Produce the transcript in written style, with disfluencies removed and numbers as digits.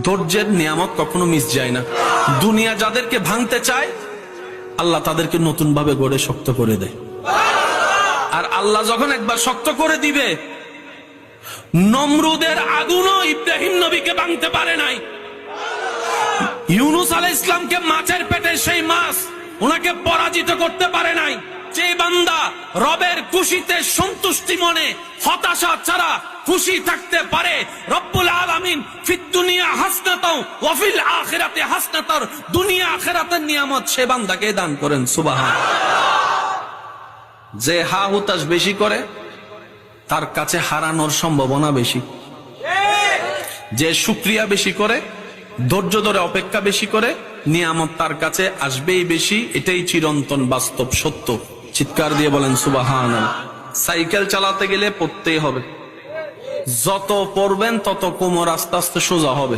ধৈর্যের নিয়ামত কখনো মিস যায় না। দুনিয়া যাদেরকে ভাঙতে চায় আল্লাহ তাদেরকে নতুন ভাবে গড়ে শক্ত করে দেয়। আর আল্লাহ যখন একবার শক্ত করে দিবে, নমরুদের আগুনও ইব্রাহিম নবীকে ভাঙতে পারে নাই। ইউনূস আলাইহিস সালামকে মাছের পেটে সেই মাছ ওনাকে পরাজিত করতে পারে নাই। যে বান্দা রবের খুশিতে সন্তুষ্টি মনে হতাশা ছাড়া খুশি থাকতে পারে, রব্বুল আলামিন ফিদ দুনিয়া হাসনাতাও ওয়া ফিল আখিরাতি হাসনাতার, দুনিয়া আখিরাতের নিয়ামত সে বান্দাকে দান করেন। সুবহানাল্লাহ। যে হা হুতাশ বেশি করে তার কাছে হারানোর সম্ভাবনা বেশি। যে শুকরিয়া বেশি করে, ধৈর্য ধরে অপেক্ষা বেশি করে, নিয়ামত তার কাছে আসবেই বেশি। এটাই চিরন্তন বাস্তব সত্য। চিৎকার দিয়ে বলেন সুবহানাল্লাহ। সাইকেল চালাতে গেলে পড়তেই হবে, যত পড়বেন তত কোমর আস্তে আস্তে সোজা হবে।